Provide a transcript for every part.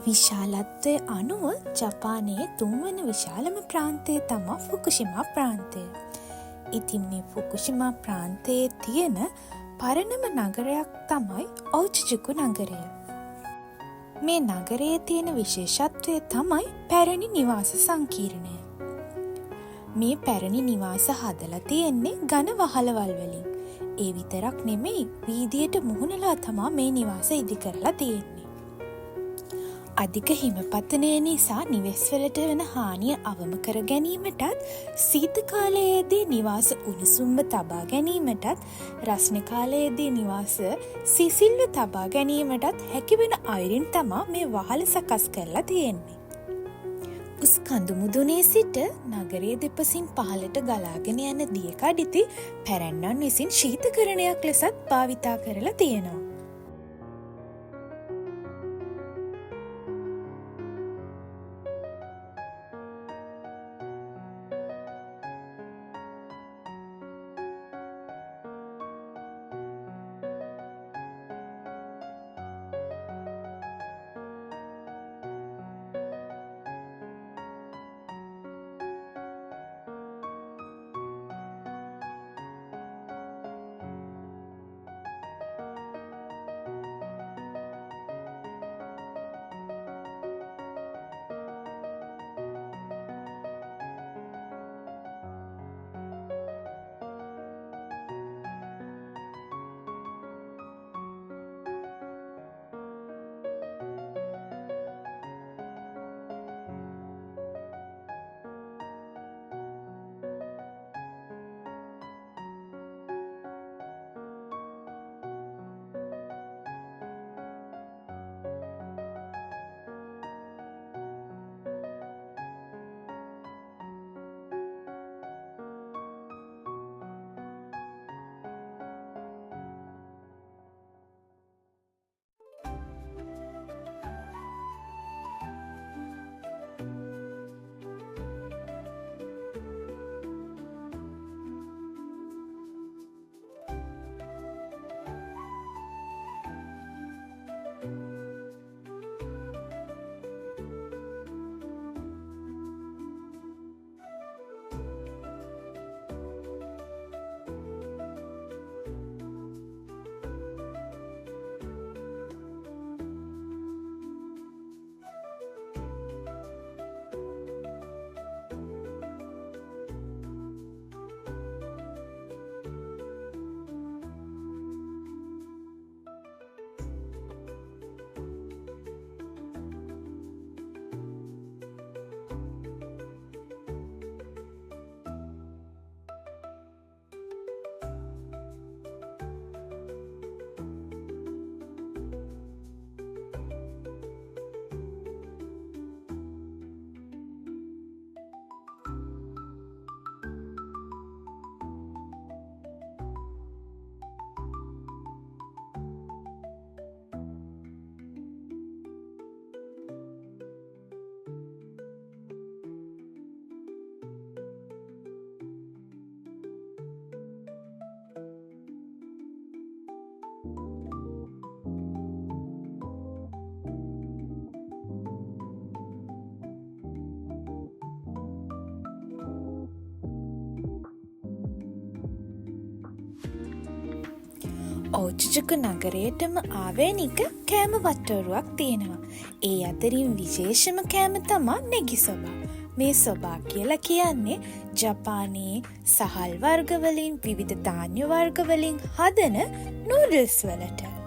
විශාලත්වය අනුව ජපානයේ 3 වන විශාලම ප්‍රාන්තය තමයි ෆුකුෂිමා ප්‍රාන්තය. ඉතින් මේ ෆුකුෂිමා ප්‍රාන්තයේ තියෙන පරණම නගරයක් තමයි ඕචිජුකු නගරය. මේ නගරයේ තියෙන විශේෂත්වය තමයි පැරණි නිවාස සංකීර්ණය. මේ පැරණි නිවාස හදලා තියෙන්නේ ඝන වහලවල් වලින්. ඒ විතරක් නෙමෙයි, වීදියට මුහුණලා තමා මේ නිවාස ඉදි කරලා තියෙන්නේ. අධික හිමපතනය නිසා නිවෙස්වලට වන හානිය අවම කර ගැනීමටත්, සීත කාලයේදී නිවාස උණුසුම්ව තබා ගැනීමටත්, රස්න කාලයේදී නිවාස සිසිල්ව තබා ගැනීමටත් හැකිවන අයුරින් තමා මේ වහල සකස් කරලා තියෙන්නේ. උස් කඳු මුදුනේ සිට නගරයේ දෙපසින් පහළට ගලාගෙන යන දිය කඩිති පැරැන්නන් විසින් ශීතකරණයක් ලෙසත් භාවිතා කරලා තියෙනවා. ඕචිජුකු නගරයටම ආවේනික කෑම වට්ටෝරුවක් තියෙනවා. ඒ අතරින් විශේෂම කෑම තමා නෙගි සොබා. මේ සොබා කියලා කියන්නේ ජපානයේ සහල් වර්ගවලින්, විවිධ ධාන්‍ය වර්ගවලින් හදන නූඩල්ස් වලට.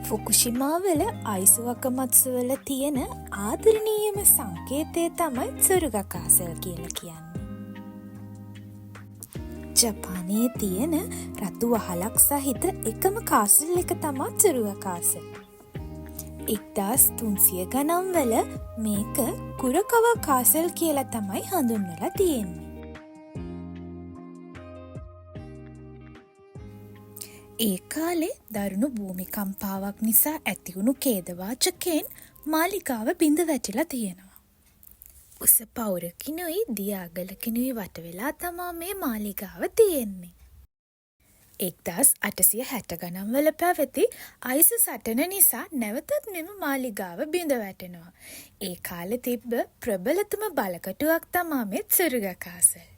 ෆුකුෂිමාවල අයිසුවකමත්සුවල තියෙන ආදරණීයම සංකේතය තමයි සුරුග කාසල් කියලා කියන්නේ. ජපානයේ තියෙන රතු වහලක් සහිත එකම කාසල් එක තමා සුරුග කාසල්. 1300 ගණන් වල මේක කුරකවා කාසල් කියලා තමයි හඳුන්වලා තියෙන්නේ. ඒ කාලේ දරුණු භූමිකම්පාවක් නිසා ඇතිවුණු ඛේදවාචකයෙන් මාලිගාව බිඳ වැටිලා තියෙනවා. උස පවුරකිනුයි දිය අගලකිනුයි වට වෙලා තමා මේ මාලිගාව තියෙන්නේ. 1860 ගණන් වල පැවති අයිස් සටන නිසා නැවතත් මෙම මාලිගාව බිඳ වැටෙනවා. ඒ කාලේ තිබ්බ ප්‍රබලතම බලකටුවක් තමා මේ සුරුග කාසල්.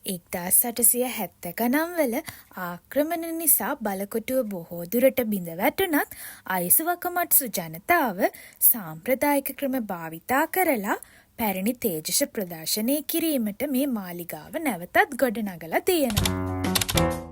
1870 ගණන් වල ආක්‍රමණ නිසා බලකොටුව බොහෝ දුරට බිඳ වැටුණත් අයිසුවකමට්සු ජනතාව සාම්ප්‍රදායික ක්‍රම භාවිතා කරලා පැරණි තේජස ප්‍රදර්ශනය කිරීමට මේ මාලිගාව නැවතත් ගොඩනගලා තියෙනවා.